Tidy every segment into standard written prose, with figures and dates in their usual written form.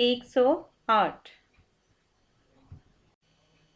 108।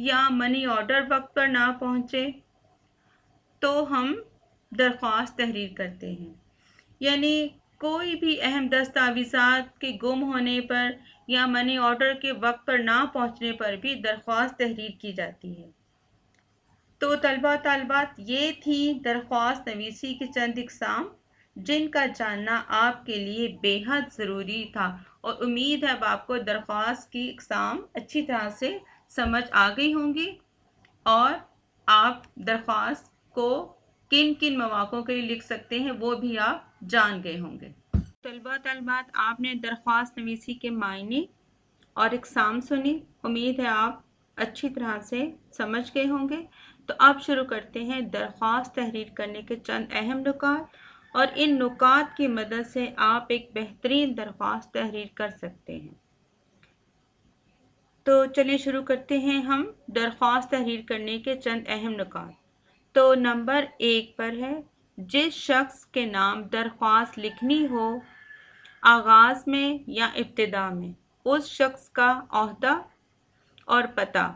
یا منی آرڈر وقت پر نہ پہنچے تو ہم درخواست تحریر کرتے ہیں. یعنی کوئی بھی اہم دستاویزات کے گم ہونے پر یا منی آرڈر کے وقت پر نہ پہنچنے پر بھی درخواست تحریر کی جاتی ہے. تو طلبہ طالبات یہ تھی درخواست نویسی کی چند اقسام جن کا جاننا آپ کے لیے بے حد ضروری تھا، اور امید ہے اب آپ کو درخواست کی اقسام اچھی طرح سے سمجھ آ گئی ہوں گی اور آپ درخواست کو کن کن مواقعوں کے لیے لکھ سکتے ہیں وہ بھی آپ جان گئے ہوں گے. طلبہ طالبات آپ نے درخواست نویسی کے معنی اور اقسام سنی، امید ہے آپ اچھی طرح سے سمجھ گئے ہوں گے. تو اب شروع کرتے ہیں درخواست تحریر کرنے کے چند اہم نکات، اور ان نکات کی مدد سے آپ ایک بہترین درخواست تحریر کر سکتے ہیں. تو چلیے شروع کرتے ہیں ہم درخواست تحریر کرنے کے چند اہم نکات. تو نمبر 1 پر ہے، جس شخص کے نام درخواست لکھنی ہو آغاز میں یا ابتدا میں اس شخص کا عہدہ اور پتہ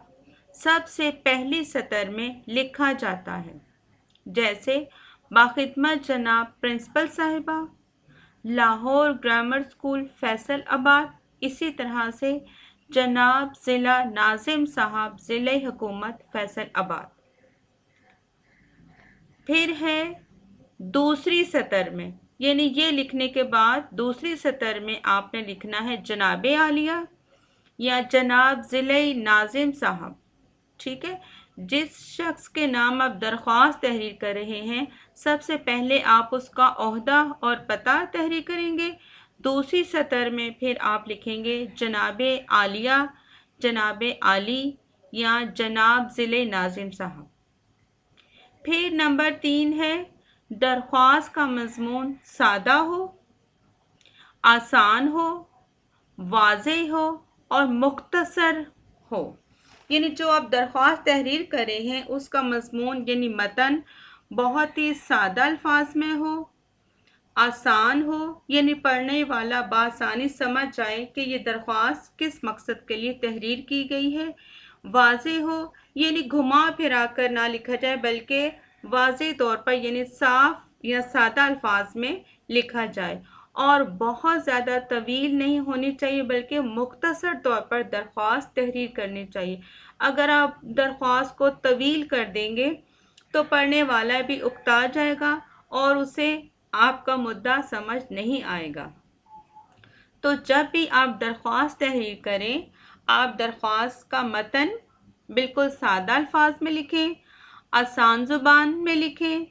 سب سے پہلی سطر میں لکھا جاتا ہے، جیسے باخدمت جناب پرنسپل صاحبہ، لاہور گرامر اسکول فیصل آباد. اسی طرح سے جناب ضلع ناظم صاحب ضلع حکومت فیصل آباد. پھر ہے دوسری سطر میں، یعنی یہ لکھنے کے بعد دوسری سطر میں آپ نے لکھنا ہے جناب عالیہ یا جناب ضلع ناظم صاحب. ٹھیک ہے، جس شخص کے نام آپ درخواست تحریر کر رہے ہیں سب سے پہلے آپ اس کا عہدہ اور پتہ تحریر کریں گے. دوسری سطر میں پھر آپ لکھیں گے جناب عالیہ، جناب عالی یا جناب ضلع ناظم صاحب. پھر نمبر 3 ہے، درخواست کا مضمون سادہ ہو، آسان ہو، واضح ہو اور مختصر ہو. یعنی جو آپ درخواست تحریر کر رہے ہیں اس کا مضمون یعنی متن بہت ہی سادہ الفاظ میں ہو، آسان ہو یعنی پڑھنے والا بآسانی سمجھ جائے کہ یہ درخواست کس مقصد کے لیے تحریر کی گئی ہے، واضح ہو یعنی گھما پھرا کر نہ لکھا جائے بلکہ واضح طور پر یعنی صاف یا سادہ الفاظ میں لکھا جائے، اور بہت زیادہ طویل نہیں ہونی چاہیے بلکہ مختصر طور پر درخواست تحریر کرنی چاہیے. اگر آپ درخواست کو طویل کر دیں گے تو پڑھنے والا بھی اکتا جائے گا اور اسے آپ کا مدعا سمجھ نہیں آئے گا. تو جب بھی آپ درخواست تحریر کریں آپ درخواست کا متن بالکل سادہ الفاظ میں لکھیں، آسان زبان میں لکھیں،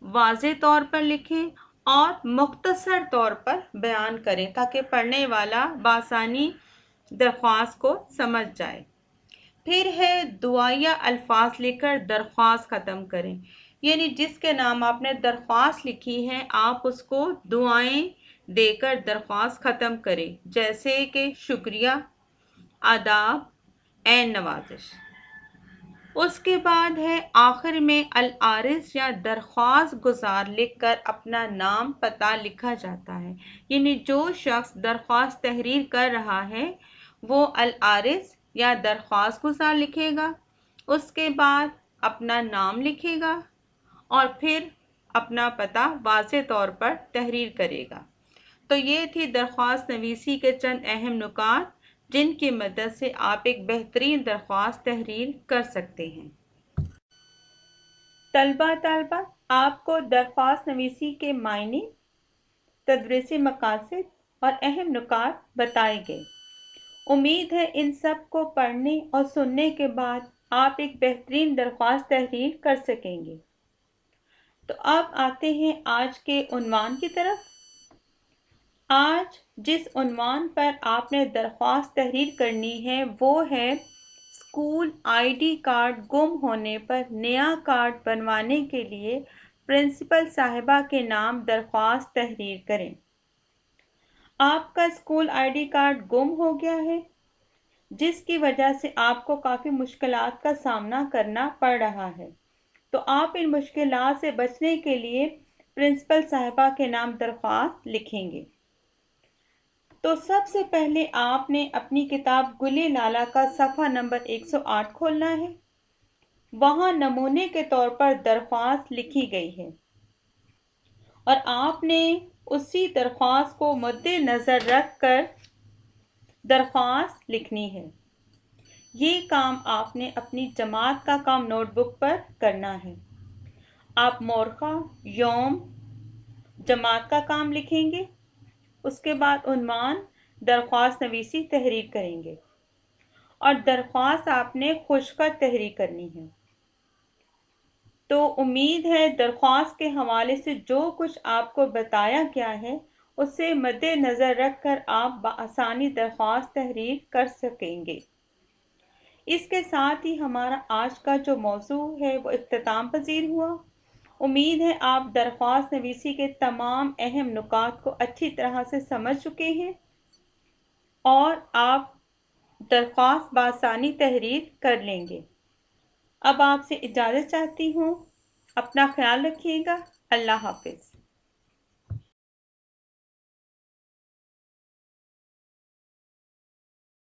واضح طور پر لکھیں اور مختصر طور پر بیان کریں تاکہ پڑھنے والا بآسانی درخواست کو سمجھ جائے. پھر ہے دعائیہ الفاظ لکھ کر درخواست ختم کریں. یعنی جس کے نام آپ نے درخواست لکھی ہے آپ اس کو دعائیں دے کر درخواست ختم کریں، جیسے کہ شکریہ، آداب، عین نوازش. اس کے بعد ہے آخر میں العارض یا درخواست گزار لکھ کر اپنا نام پتہ لکھا جاتا ہے. یعنی جو شخص درخواست تحریر کر رہا ہے وہ العارض یا درخواست گزار لکھے گا، اس کے بعد اپنا نام لکھے گا اور پھر اپنا پتہ واضح طور پر تحریر کرے گا. تو یہ تھی درخواست نویسی کے چند اہم نکات جن کی مدد سے آپ ایک بہترین درخواست تحریر کر سکتے ہیں. طلبہ آپ کو درخواست نویسی کے معنی، تدریسی مقاصد اور اہم نکات بتائے گئے. امید ہے ان سب کو پڑھنے اور سننے کے بعد آپ ایک بہترین درخواست تحریر کر سکیں گے. تو اب آتے ہیں آج کے عنوان کی طرف. آج جس عنوان پر آپ نے درخواست تحریر کرنی ہے وہ ہے اسکول ID کارڈ گم ہونے پر نیا کارڈ بنوانے کے لیے پرنسپل صاحبہ کے نام درخواست تحریر کریں. آپ کا اسکول ID کارڈ گم ہو گیا ہے جس کی وجہ سے آپ کو کافی مشکلات کا سامنا کرنا پڑ رہا ہے. تو آپ ان مشکلات سے بچنے کے لیے پرنسپل صاحبہ کے نام درخواست لکھیں گے. تو سب سے پہلے آپ نے اپنی کتاب گل لالہ کا صفحہ نمبر 108 کھولنا ہے. وہاں نمونے کے طور پر درخواست لکھی گئی ہے اور آپ نے اسی درخواست کو مد نظر رکھ کر درخواست لکھنی ہے۔ یہ کام آپ نے اپنی جماعت کا کام نوٹ بک پر کرنا ہے۔ آپ مورخہ، یوم، جماعت کا کام لکھیں گے، اس کے بعد عنوان، درخواست نویسی تحریر کریں گے اور درخواست آپ نے خشک تحریر کرنی ہے۔ تو امید ہے درخواست کے حوالے سے جو کچھ آپ کو بتایا گیا ہے اسے مد نظر رکھ کر آپ بآسانی درخواست تحریر کر سکیں گے۔ اس کے ساتھ ہی ہمارا آج کا جو موضوع ہے وہ اختتام پذیر ہوا۔ امید ہے آپ درخواست نویسی کے تمام اہم نکات کو اچھی طرح سے سمجھ چکے ہیں اور آپ درخواست بآسانی تحریر کر لیں گے۔ اب آپ سے اجازت چاہتی ہوں۔ اپنا خیال رکھیے گا۔ اللہ حافظ۔